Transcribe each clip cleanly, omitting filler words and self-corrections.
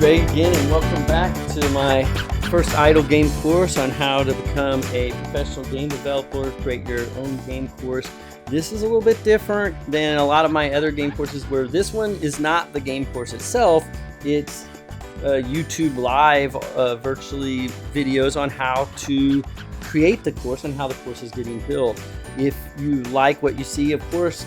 Craig again, and welcome back to my first idle game course on how to become a professional game developer, create your own game course. This is a little bit different than a lot of my other game courses, where this one is not the game course itself. It's YouTube live virtually videos on how to create the course and how the course is getting built. If you like what you see, of course,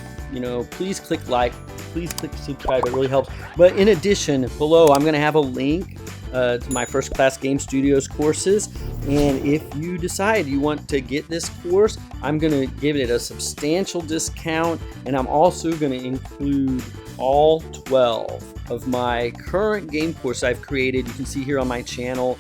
please click like, please click subscribe, it really helps. But in addition, below I'm going to have a link to my First Class Game Studios courses, and if you decide you want to get this course, I'm going to give it a substantial discount, and I'm also going to include all 12 of my current game course I've created. You can see here on my channel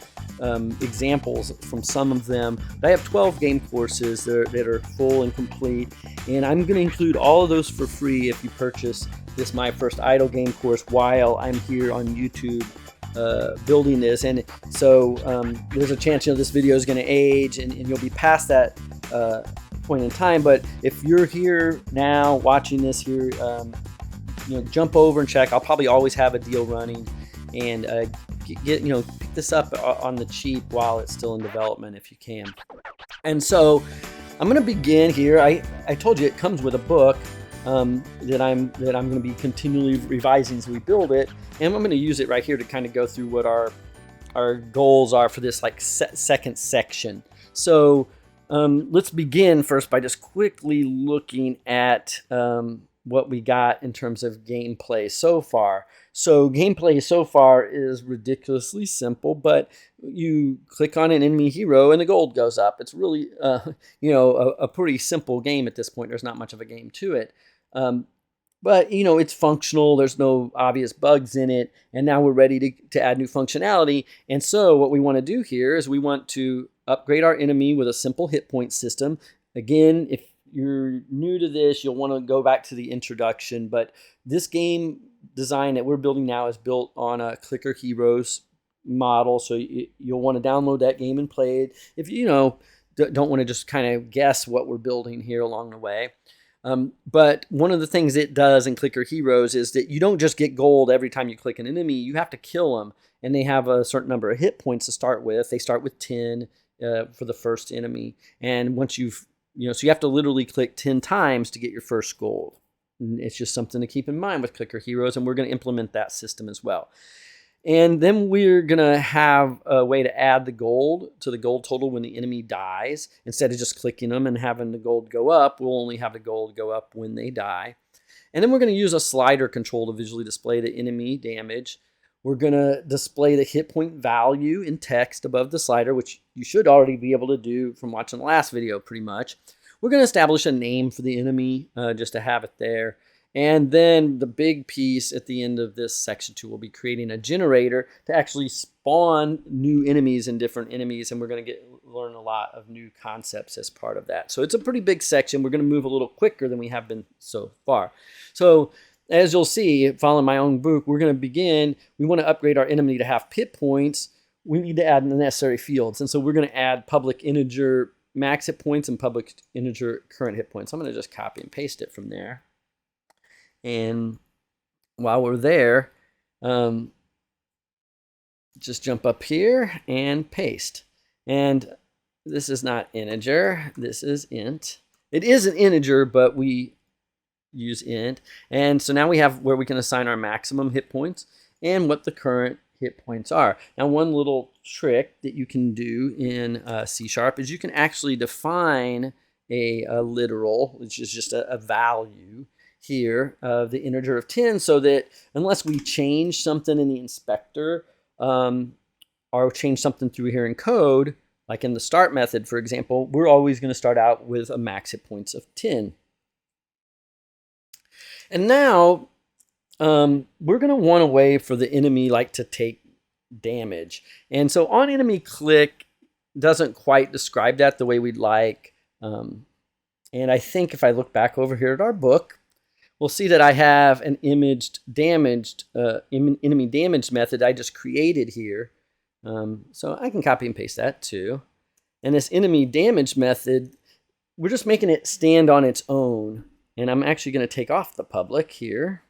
examples from some of them. I have 12 game courses that are full and complete, and I'm going to include all of those for free if you purchase this My First Idle Game course while I'm here on YouTube building this. And so there's a chance this video is going to age and you'll be past that point in time, but if you're here now watching this here, jump over and check. I'll probably always have a deal running, and pick this up on the cheap while it's still in development if you can. And so I'm going to begin here. I told you it comes with a book that I'm going to be continually revising as we build it, and I'm going to use it right here to kind of go through what our goals are for this second section. So let's begin first by just quickly looking at what we got in terms of gameplay so far. So gameplay so far is ridiculously simple, but you click on an enemy hero and the gold goes up. It's really a pretty simple game at this point. There's not much of a game to it. But it's functional. There's no obvious bugs in it, and now we're ready to add new functionality. And so what we want to do here is we want to upgrade our enemy with a simple hit point system. Again, if you're new to this, you'll want to go back to the introduction, but this game design that we're building now is built on a Clicker Heroes model, so you'll want to download that game and play it if you don't want to just kind of guess what we're building here along the way. But one of the things it does in Clicker Heroes is that you don't just get gold every time you click an enemy. You have to kill them, and they have a certain number of hit points to start with. They start with 10 for the first enemy, and once you've so you have to literally click 10 times to get your first gold. And it's just something to keep in mind with Clicker Heroes, and we're going to implement that system as well. And then we're going to have a way to add the gold to the gold total when the enemy dies. Instead of just clicking them and having the gold go up, we'll only have the gold go up when they die. And then we're going to use a slider control to visually display the enemy damage. We're going to display the hit point value in text above the slider, which you should already be able to do from watching the last video pretty much. We're going to establish a name for the enemy just to have it there. And then the big piece at the end of this section 2 will be creating a generator to actually spawn new enemies and different enemies, and we're going to learn a lot of new concepts as part of that. So it's a pretty big section. We're going to move a little quicker than we have been so far. So as you'll see, following my own book, we're going to begin. We want to upgrade our enemy to have hit points. We need to add the necessary fields. And so we're going to add public integer max hit points and public integer current hit points. I'm going to just copy and paste it from there. And while we're there, just jump up here and paste. And this is not integer. This is int. It is an integer, but we use int. And so now we have where we can assign our maximum hit points and what the current hit points are. Now, one little trick that you can do in C# is you can actually define a literal, which is just a value here of the integer of 10, so that unless we change something in the inspector or change something through here in code, like in the start method, for example, we're always going to start out with a max hit points of 10. And now we're going to want a way for the enemy to take damage. And so on enemy click doesn't quite describe that the way we'd like. And I think if I look back over here at our book, we'll see that I have an enemy damaged method I just created here. So I can copy and paste that too. And this enemy damage method, we're just making it stand on its own. And I'm actually going to take off the public here.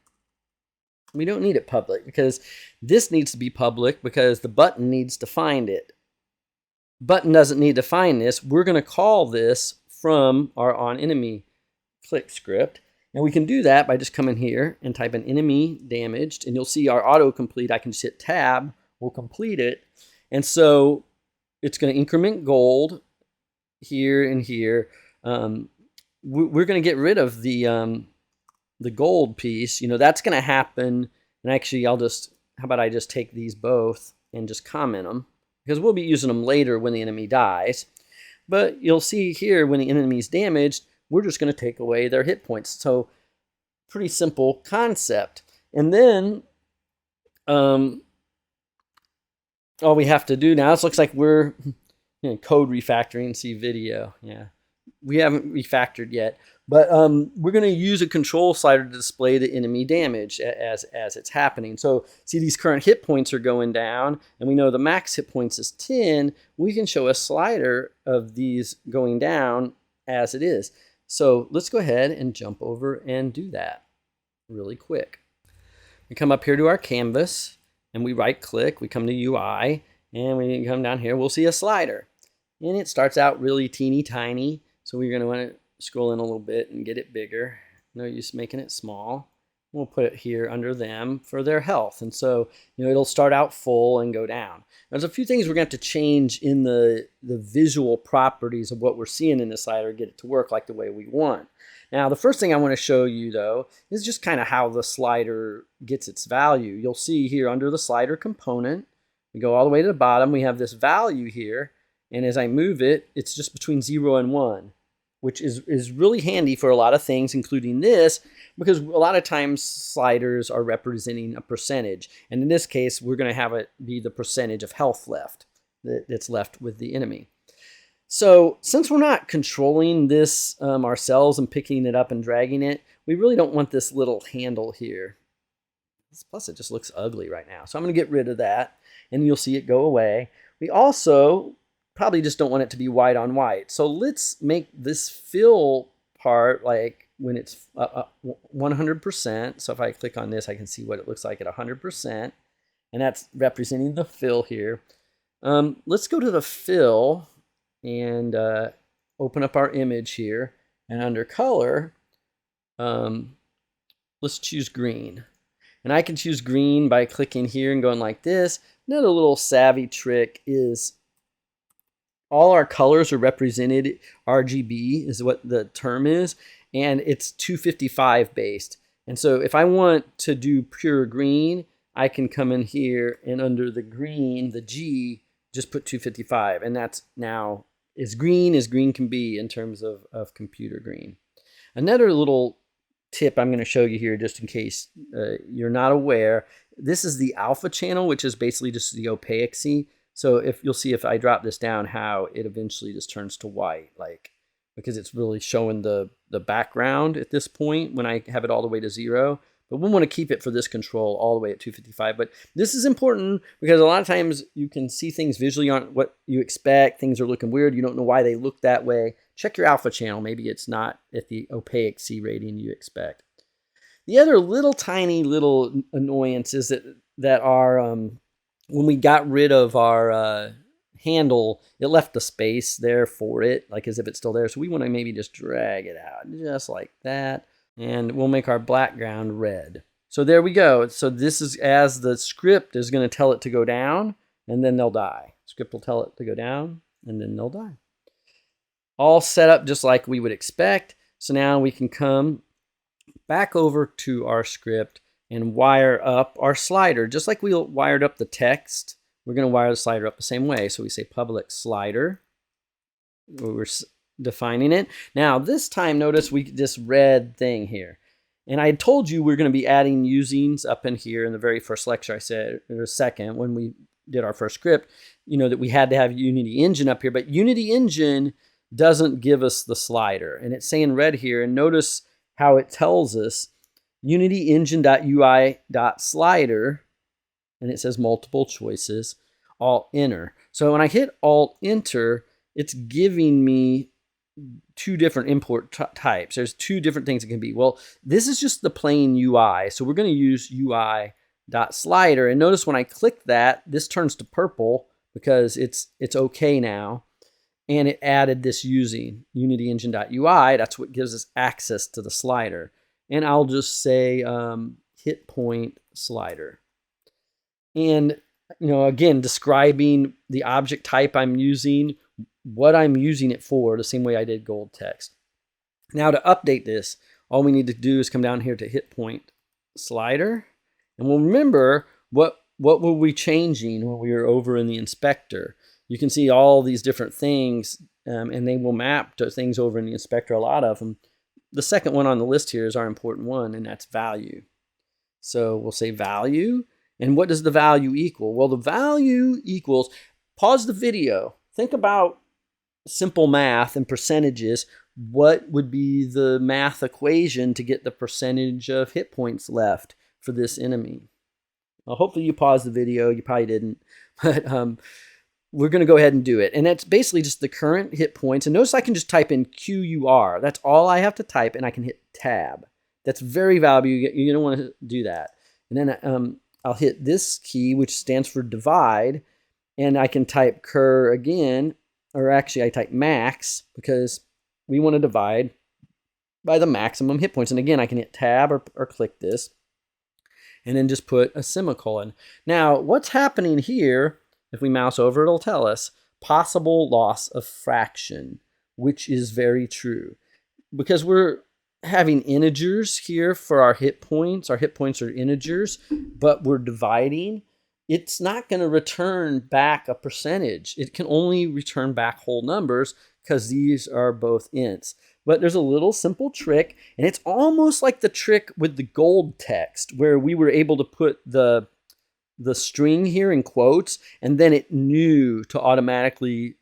We don't need it public because this needs to be public because the button needs to find it. Button doesn't need to find this. We're going to call this from our onEnemy click script. And we can do that by just coming here and type in enemy damaged, and you'll see our autocomplete. I can just hit tab, we'll complete it. And so it's going to increment gold here and here. We're going to get rid of the gold piece. You know, that's going to happen. And actually, how about I just take these both and just comment them, because we'll be using them later when the enemy dies. But you'll see here when the enemy's damaged, we're just going to take away their hit points. So pretty simple concept. And then all we have to do now, this looks like we're code refactoring, see video. Yeah, we haven't refactored yet. But we're going to use a control slider to display the enemy damage as it's happening. So see, these current hit points are going down, and we know the max hit points is 10. We can show a slider of these going down as it is. So let's go ahead and jump over and do that really quick. We come up here to our canvas, and we right click, we come to UI, and we come down here, we'll see a slider. And it starts out really teeny tiny, so we're going to want to scroll in a little bit and get it bigger. No use making it small. We'll put it here under them for their health. And so, it'll start out full and go down. There's a few things we're going to have to change in the visual properties of what we're seeing in the slider, get it to work like the way we want. Now, the first thing I want to show you, though, is just kind of how the slider gets its value. You'll see here under the slider component, we go all the way to the bottom, we have this value here. And as I move it, it's just between 0 and 1. Which is really handy for a lot of things, including this, because a lot of times sliders are representing a percentage. And in this case, we're going to have it be the percentage of health left that's left with the enemy. So since we're not controlling this ourselves and picking it up and dragging it, we really don't want this little handle here. Plus, it just looks ugly right now. So I'm going to get rid of that, and you'll see it go away. We also probably just don't want it to be white on white. So let's make this fill part like when it's 100%. So if I click on this, I can see what it looks like at 100%. And that's representing the fill here. Let's go to the fill and open up our image here. And under color, let's choose green. And I can choose green by clicking here and going like this. Another little savvy trick is all our colors are represented, RGB is what the term is, and it's 255 based. And so if I want to do pure green, I can come in here and under the green, the G, just put 255. And that's now as green can be in terms of computer green. Another little tip I'm going to show you here, just in case you're not aware, this is the alpha channel, which is basically just the opaquity. So if you'll see if I drop this down, how it eventually just turns to white, because it's really showing the background at this point when I have it all the way to 0. But we want to keep it for this control all the way at 255. But this is important because a lot of times you can see things visually aren't what you expect. Things are looking weird. You don't know why they look that way. Check your alpha channel. Maybe it's not at the opaquity rating you expect. The other tiny little annoyances that are when we got rid of our handle, it left the space there for it, like as if it's still there. So we want to maybe just drag it out, just like that. And we'll make our background red. So there we go. So this is as the script is going to tell it to go down, and then they'll die. Script will tell it to go down, and then they'll die. All set up just like we would expect. So now we can come back over to our script and wire up our slider. Just like we wired up the text, we're going to wire the slider up the same way. So we say public slider. We're defining it. Now this time, notice this red thing here. And I told you we're going to be adding usings up in here in the very first lecture. I said, or second, when we did our first script, that we had to have Unity Engine up here. But Unity Engine doesn't give us the slider. And it's saying red here. And notice how it tells us unityengine.ui.slider, and it says multiple choices, Alt Enter. So when I hit Alt Enter, it's giving me two different import types. There's two different things it can be. Well, this is just the plain UI. So we're going to use UI.slider. And notice when I click that, this turns to purple because it's okay now. And it added this using Unity Engine.ui. That's what gives us access to the slider. And I'll just say hit point slider. And again, describing the object type I'm using, what I'm using it for, the same way I did gold text. Now to update this, all we need to do is come down here to hit point slider. And we'll remember what were we changing when we were over in the inspector. You can see all these different things, and they will map to things over in the inspector, a lot of them. The second one on the list here is our important one, and that's value. So we'll say value. And what does the value equal? Well, the value equals, pause the video, think about simple math and percentages. What would be the math equation to get the percentage of hit points left for this enemy? Well, hopefully you paused the video. You probably didn't, but we're going to go ahead and do it. And that's basically just the current hit points. And notice I can just type in QUR. That's all I have to type, and I can hit tab. That's very valuable. You don't want to do that. And then I'll hit this key, which stands for divide, and I can type cur again, or actually I type max because we want to divide by the maximum hit points. And again, I can hit tab or click this, and then just put a semicolon. Now, what's happening here, if we mouse over, it'll tell us possible loss of fraction, which is very true. Because we're having integers here for our hit points. Our hit points are integers, but we're dividing. It's not going to return back a percentage. It can only return back whole numbers because these are both ints. But there's a little simple trick, and it's almost like the trick with the gold text, where we were able to put the string here in quotes, and then it knew to automatically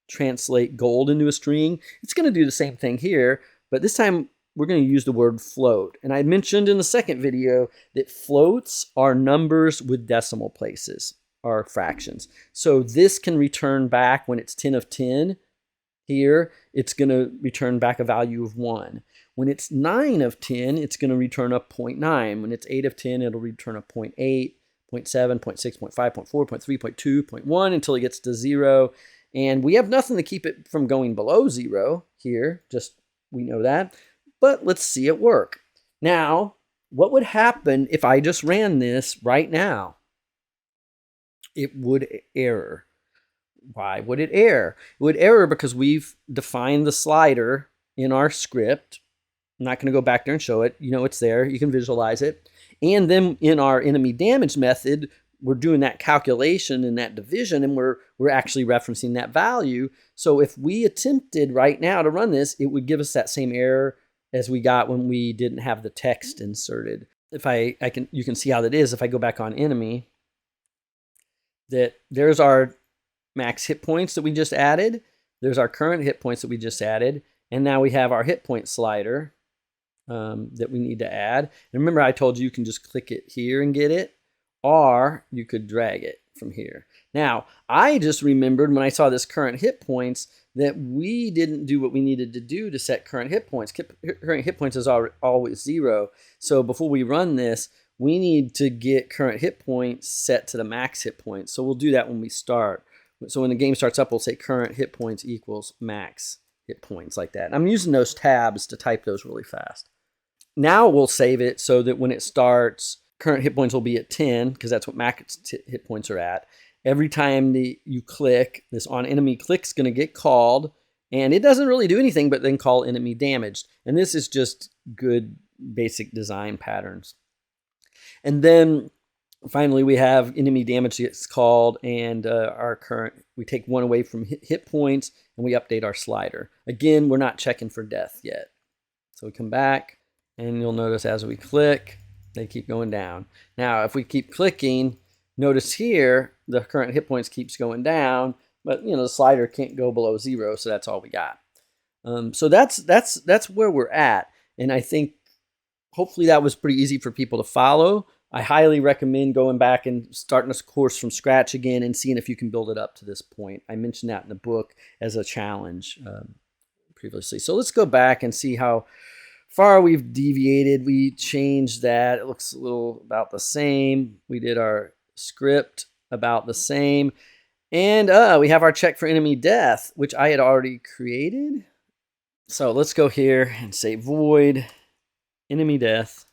translate gold into a string. It's going to do the same thing here, but this time we're going to use the word float. And I mentioned in the second video that floats are numbers with decimal places, are fractions. So this can return back when it's 10 of 10. Here, it's going to return back a value of 1. When it's 9 of 10, it's going to return a 0.9. When it's 8 of 10, it'll return a 0.8, 0.7, 0.6, 0.5, 0.4, 0.3, 0.2, 0.1 until it gets to 0. And we have nothing to keep it from going below 0 here, just we know that. But let's see it work. Now, what would happen if I just ran this right now? It would error. Why would it error? It would error because we've defined the slider in our script. I'm not going to go back there and show it. You know it's there. You can visualize it. And then in our enemy damage method, we're doing that calculation and that division, and we're actually referencing that value. So if we attempted right now to run this, it would give us that same error as we got when we didn't have the text inserted. If you can see how that is. If I go back on enemy, that there's our max hit points that we just added. There's our current hit points that we just added. And now we have our hit point slider that we need to add. And remember, I told you can just click it here and get it, or you could drag it from here. Now, I just remembered when I saw this current hit points that we didn't do what we needed to do to set current hit points. Current hit points is always 0. So before we run this, we need to get current hit points set to the max hit points. So we'll do that when we start. So when the game starts up, we'll say current hit points equals max hit points, like that. I'm using those tabs to type those really fast. Now we'll save it so that when it starts, current hit points will be at 10, because that's what max hit points are at. Every time you click, this on enemy click's going to get called, and it doesn't really do anything but then call enemy damaged. And this is just good basic design patterns. And then finally we have enemy damage gets called, and we take 1 away from hit points, and we update our slider. Again, we're not checking for death yet. So we come back, and you'll notice as we click, they keep going down. Now, if we keep clicking, notice here, the current hit points keeps going down, but the slider can't go below 0, so that's all we got. So that's where we're at, and I think hopefully that was pretty easy for people to follow. I highly recommend going back and starting this course from scratch again and seeing if you can build it up to this point. I mentioned that in the book as a challenge. previously. So let's go back and see how far we've deviated. We changed that. It looks a little about the same. We did our script about the same. And we have our check for enemy death, which I had already created. So let's go here and say void enemy death.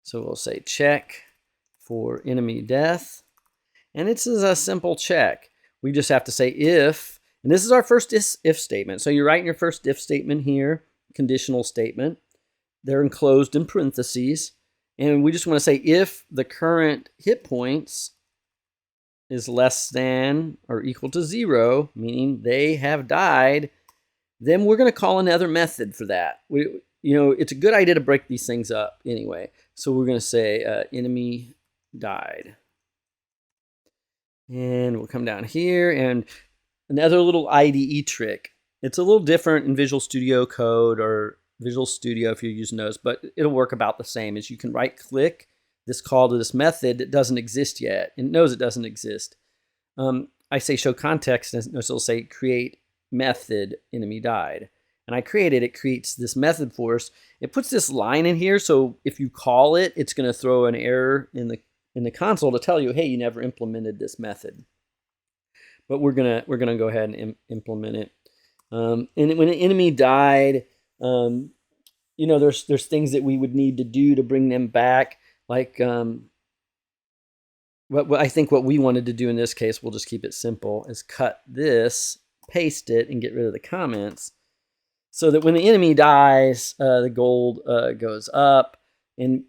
So we'll say check for enemy death. And this is a simple check. We just have to say if, and this is our first if statement. So you're writing your first if statement here, conditional statement. They're enclosed in parentheses. And we just want to say if the current hit points is less than or equal to 0, meaning they have died, then we're going to call another method for that. It's a good idea to break these things up anyway. So we're going to say enemy died. And we'll come down here, and another little IDE trick. It's a little different in Visual Studio Code or Visual Studio if you're using those, but it'll work about the same. As you can right click this call to this method that doesn't exist yet. It knows it doesn't exist. I say show context, and it'll say create method enemy died. And I created it, creates this method for us. It puts this line in here, so if you call it, it's going to throw an error in the console to tell you, hey, you never implemented this method. But we're gonna go ahead and implement it. And when an enemy died, there's things that we would need to do to bring them back. Like what I think what we wanted to do in this case, we'll just keep it simple, is cut this, paste it, and get rid of the comments, so that when the enemy dies, the gold goes up. And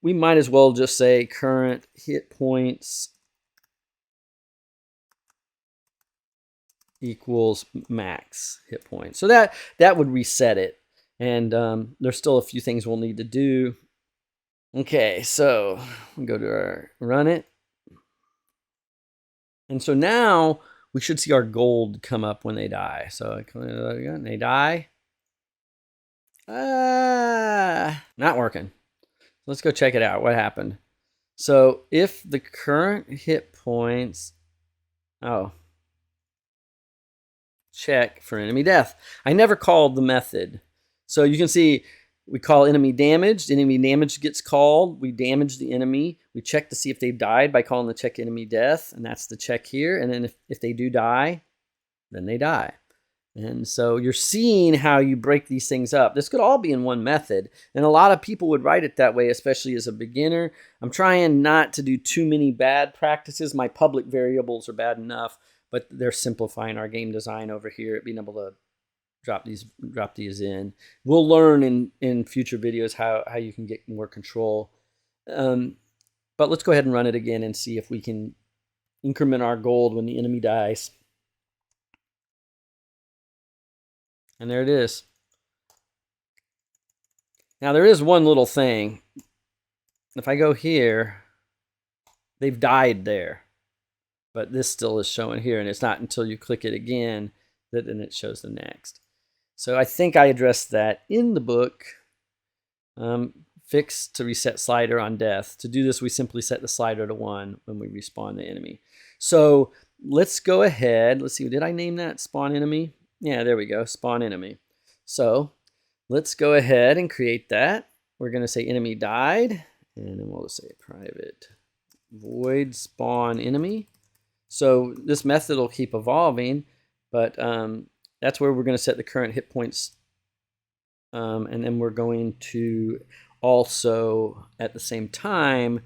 we might as well just say current hit points equals max hit points. So that would reset it. And there's still a few things we'll need to do. Okay, so we'll go to our run it. And so now we should see our gold come up when they die. So they die. Not working. Let's go check it out. What happened? So if the current hit points, check for enemy death. I never called the method. So you can see we call enemy damaged. Enemy damage gets called. We damage the enemy. We check to see if they've died by calling the check enemy death. And that's the check here. And then if they do die, then they die. And so you're seeing how you break these things up. This could all be in one method. And a lot of people would write it that way, especially as a beginner. I'm trying not to do too many bad practices. My public variables are bad enough, but they're simplifying our game design over here, being able to drop these in. We'll learn in future videos how you can get more control. But let's go ahead and run it again and see if we can increment our gold when the enemy dies. And there it is. Now there is one little thing. If I go here, they've died there. But this still is showing here, and it's not until you click it again that then it shows the next. So I think I addressed that in the book. Fix to reset slider on death. To do this, we simply set the slider to 1 when we respawn the enemy. So let's go ahead. Let's see, did I name that spawn enemy? Yeah, there we go, spawn enemy. So let's go ahead and create that. We're going to say enemy died, and then we'll say private void spawn enemy. So this method will keep evolving, but that's where we're going to set the current hit points. And then we're going to also, at the same time,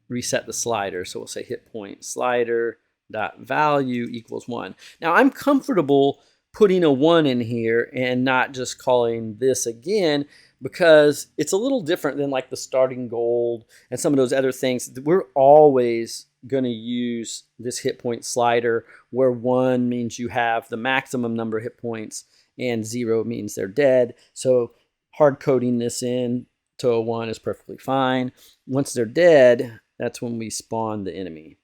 reset the slider. So we'll say hit point slider dot value equals 1. Now I'm comfortable putting a 1 in here and not just calling this again, because it's a little different than like the starting gold and some of those other things. We're always going to use this hit point slider, where 1 means you have the maximum number of hit points and 0 means they're dead. So hard coding this in to a 1 is perfectly fine. Once they're dead, that's when we spawn the enemy.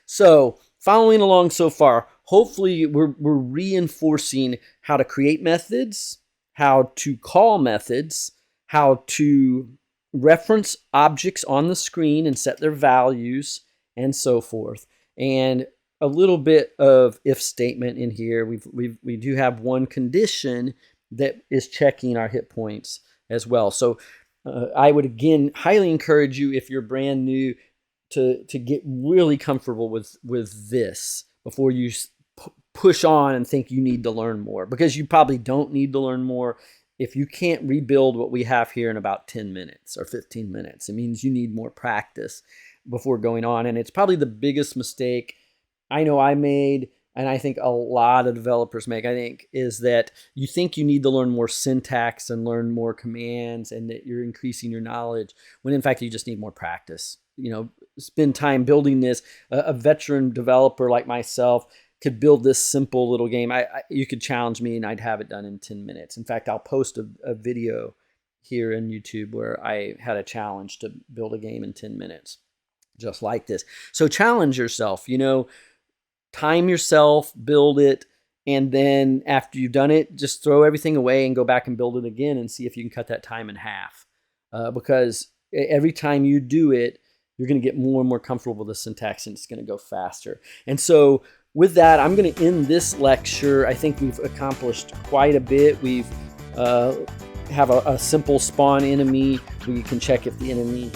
So following along so far, hopefully we're reinforcing how to create methods, how to call methods, how to reference objects on the screen and set their values, and so forth. and a little bit of if statement in here. We do have one condition that is checking our hit points as well. So I would again highly encourage you, if you're brand new, to get really comfortable with this before you push on and think you need to learn more, because you probably don't need to learn more. If you can't rebuild what we have here in about 10 minutes or 15 minutes, it means you need more practice before going on. And it's probably the biggest mistake I know I made, and I think a lot of developers make, I think, is that you think you need to learn more syntax and learn more commands and that you're increasing your knowledge, when in fact you just need more practice. Spend time building this. A veteran developer like myself could build this simple little game. You could challenge me and I'd have it done in 10 minutes. In fact, I'll post a video here in YouTube where I had a challenge to build a game in 10 minutes, just like this. So challenge yourself, time yourself, build it, and then after you've done it, just throw everything away and go back and build it again and see if you can cut that time in half. Because every time you do it, you're going to get more and more comfortable with the syntax, and it's going to go faster. And so with that, I'm going to end this lecture. I think we've accomplished quite a bit. We've have a simple spawn enemy where you can check if the enemy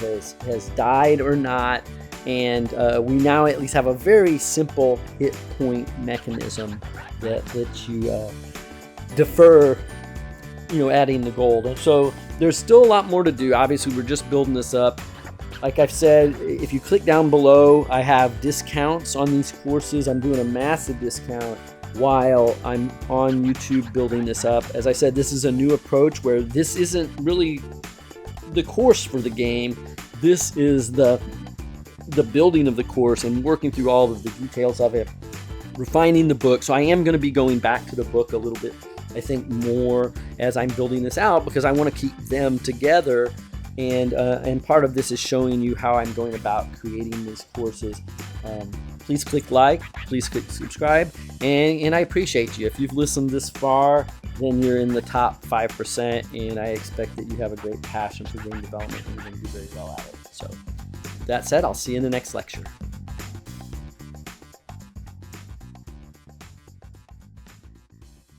has died or not. And we now at least have a very simple hit point mechanism that lets you defer, adding the gold. And so there's still a lot more to do. Obviously, we're just building this up. Like I've said, if you click down below, I have discounts on these courses. I'm doing a massive discount while I'm on YouTube building this up. As I said, this is a new approach where this isn't really the course for the game. This is the building of the course and working through all of the details of it, refining the book. So I am going to be going back to the book a little bit, I think, more as I'm building this out, because I want to keep them together. And part of this is showing you how I'm going about creating these courses. Please click like, please click subscribe, and I appreciate you. If you've listened this far, then you're in the top 5%, and I expect that you have a great passion for game development and you're going to do very well at it. So that said, I'll see you in the next lecture.